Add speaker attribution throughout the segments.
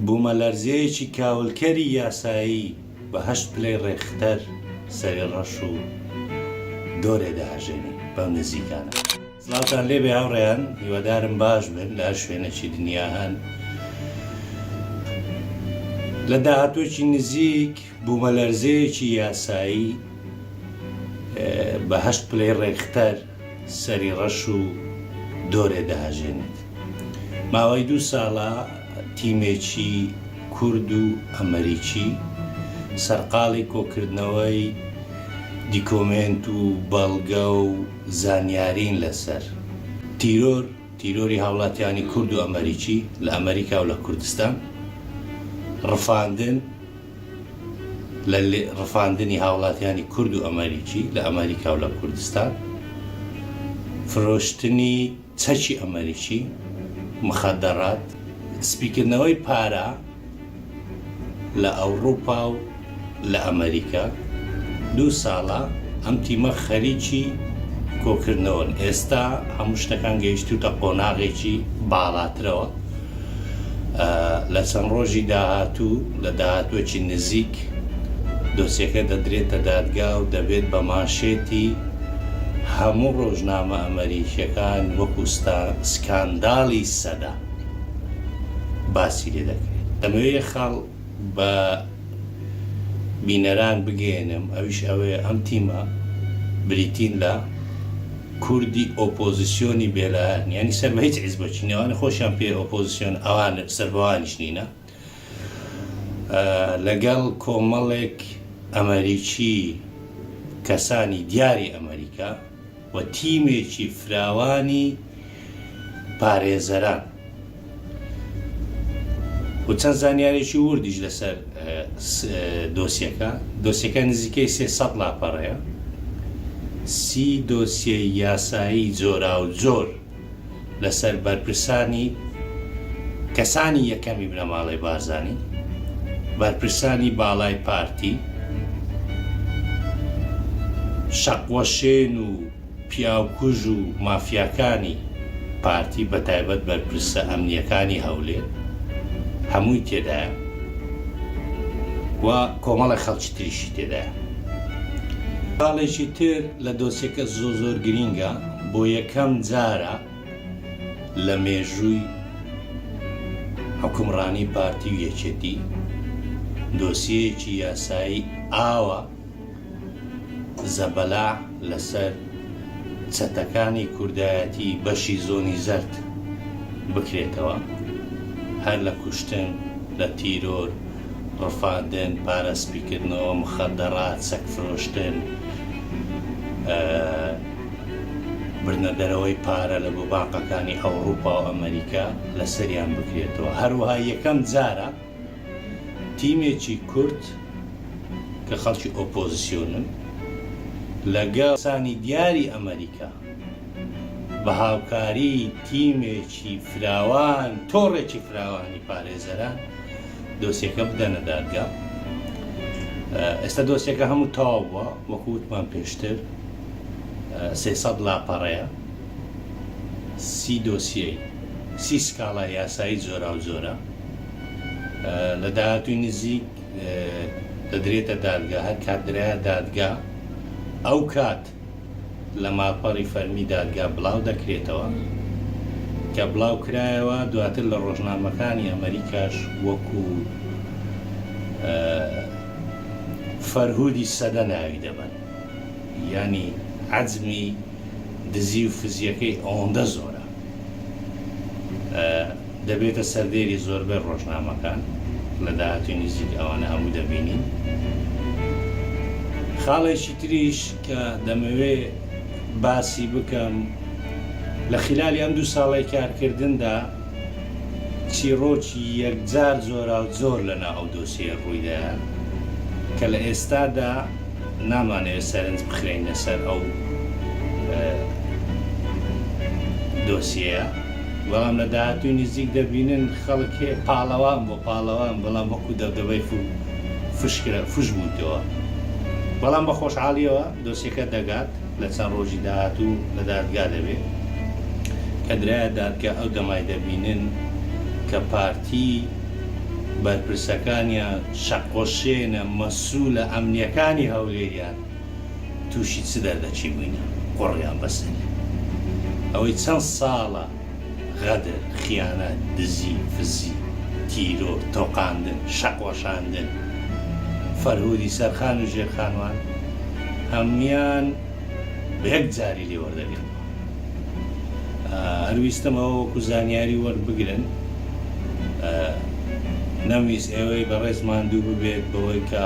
Speaker 1: بوومەلەرزەیەکی کاولکەری یاسایی بە 8 پلەی ڕێختەر سەری ڕەش و دۆرێ داهژێنی بەم نزیکانە. سڵاوتان لێبێ هاوڕێیان، هیوادارم باش بن لە هەر شوێنێکی دنیا هەن. لە داهاتوێکی نزیک بوومەلەرزەیەکی یاسایی بە 8 پلەی ڕێختەر سەری ڕەش و دۆرێ داهژێنێت. ماوەی 2 ساڵە تیمێکی کورد و ئەمریکی سەرقاڵی کۆکردنەوەی دیکۆمنت و بەڵگە و زانیارین لەسەر تیرۆری هاوڵاتیانی کورد و ئەمریکی لە ئەمریکا و لە کوردستان، ڕفاندنی هاوڵاتیانی کورد و ئەمریکی لە ئەمریکا و لە کوردستان، فرۆشتنی چەکی ئەمریکی، مخەدەرات، سپیکردنەوەی پارە لە ئەوروپا و لە ئەمریکا. 2 ساڵە ئەم تیمە خەریکی کۆکردنەوەن. ئێستا هەموو شتەکان گەیشتوتە قۆناغێکی باڵاترەوە. لە چەند ڕۆژی داهاتوو لە داهاتوێکی نزیک دۆسیەکە دەدرێتە دادگا و دەبێت بە ماشێتی هەموو ڕۆژنامە ئەمریکیەکان وەکو سکانداڵی سەدا باسی لێ دەکرێت. دەمەوێت خاڵ بە بینەران بگێنم، ئەویش ئەوەیە ئەم تیمە بریتین لە کوردی ئۆپۆزیسیۆنی بێلایەن، یعنی سەر بە هیچ حیزبێکی نێوانە خۆشیان پێ ئۆپۆزیسیۆن ئەوان سەربەوانیش نینە، لەگەڵ کۆمەڵێک ئەمریکی کەسانی دیاری ئەمریکا و تیمێکی فراوانی پارێزەران و چەند زانیارێکی وردیش لەسەر دۆسیەکە نزیکەی 300 لاپەڕەیە. 30 دۆسیە یاسایی جۆرا و جۆر لەسەر بەرپرسانی کەسانی یەکەمی بنەماڵی بارزانی، بەرپرسانی باڵای پارتی، شەقوەشێن و پیاوکوژ و مافیاکانی پارتی، بەتایبەت بەرپرسە ئەمنیەکانی هەولێر هەمووی تێدایە و کۆمەڵی خەڵکی تریشی تێدایە. خاڵێکی تر لە دۆسیەکە زۆر گرینگە، بۆ یەکەم جارە لە مێژووی حکومڕانی پارتی و یەکێتی دۆسیەیەکی یاسایی ئاوە زەبەلا لەسەر چەتەکانی کوردایەتی بەشی زۆنی زەرد بکرێتەوە، هەر لە کوشتن، لە تیرۆر، ڕفاندن، پارەسپیکردنەوە، مخەدەرات، سەگفرۆشتن، بردنەدەرەوەی پارە لە بۆباقەکانی ئەوروپا و ئەمریکا لە سەریان بکرێتەوە. هەروەها یەکەم جارە تیمێکی کورد کە خەڵکی ئۆپۆزیسیۆنن لەگەڵ کەسانی دیاری ئەمریکا بە هاوکاری تیمێکی فراوان، تۆڕێکی فراوانی پارێزەران دۆسیەکە بدەنە دادگا. ئێستا دۆسیەکە هەموو تەواو بووە، وەکو وتمان پێشتر 300 لاپەڕەیە، 30 دۆسیەی 30 سکاڵای یاسایی جۆرا و جۆرە. لە داهاتووی نزیک دەدرێتە دادگا، هەر کات درایە دادگا ئەو کات لە ماڵپەڕی فەرمی دادگا بڵاو دەکرێتەوە کە بڵاو کرایەوە دواتر لە ڕۆژنامەکانی ئەمریکاش وەکو فەرهودی سەدە ناوی دەبن، ینی حەجمی دزی و فزیەکەی ئەوەندە زۆرە، دەبێتە سەردێری زۆربەی ڕۆژنامەکان لە داهاتوی نزیک ئەوانە هەموو دەبینین. خاڵێکی تریش کە دەمەوێت باسی بکەم لە خلالی ئەم 2 ساڵی کارکردندا چیرۆکی یەکجار جۆرا و جۆر لەناو ئەو دۆسیە ڕوویدایە کە لە ئێستادا نامانەوێت سەرنج بخرێن لەسەر ئەو دۆسیەیە، بەڵام لە داهاتووی نزیک دەبینن خەڵک پاڵەوان بۆ پاڵەوان، بەڵام وەکو دەبدەبەی فش بوویتەوە. بەڵام بە خۆشحاڵیەوە دۆسیەکە دەگات لە چەند ڕۆژی داهاتوو لە دادگا دەبێت کە درایە دادگا ئەو دەمای دەبینن کە پارتی بەرپرسەکانیان شەقۆشێنە مەسوولە ئەمنیەکانی هەولێریان تووشی چ دەردەچی بووینە قڕیان بەسەر ئەوەی چەند ساڵە غەدر خیانەت دزی فزی تیرۆ تۆقاندن شەقۆشاندن فەرهودی سەرخان و ژێرخانوان هەمویان بە یەک جاری لێ وەردەگرن هەرویستمەوە وەکو زانیاری وەربگرن نەویست ئێوەی بەڕێز ماندوو ببێت بەوەی کە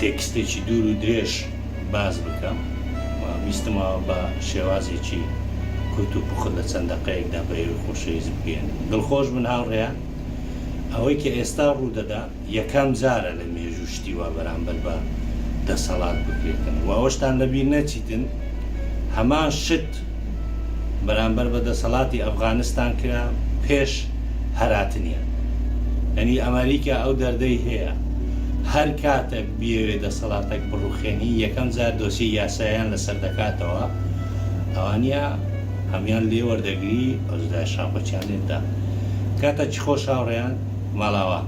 Speaker 1: تێکستێکی دوور و درێژ باز بکەم ویستمەوە بە شێوازێکی کورت و پوخت لە چەند دەقەیەکدا بە ئێوەی خۆشەویست بگەێن دڵخۆش من هاوڕێیان ئەوەی کە ئێستا ڕوودەدا یەکەم جارە لە مێژوو شتیوە بەرامبەر بە دەسەڵات بکرێتن و ئەوەشتان لەبیر نەچیتن هەمان شت بەرامبەر بە دەسەڵاتی ئەفغانستان کرا پێش هەراتنیان ئەنی ئەمریکا ئەو دەردەی هەیە هەر کاتێک بیەوێ دەسەڵاتێک بڕوخێنی یەکەم جار دۆسی یاساییان لەسەر دەکاتەوە ئەوانە هەمیان لێ وەردەگری ئەوزدای شاپەچیان لێدا کاتە چی خۆش هاوڕێیان ماڵاوە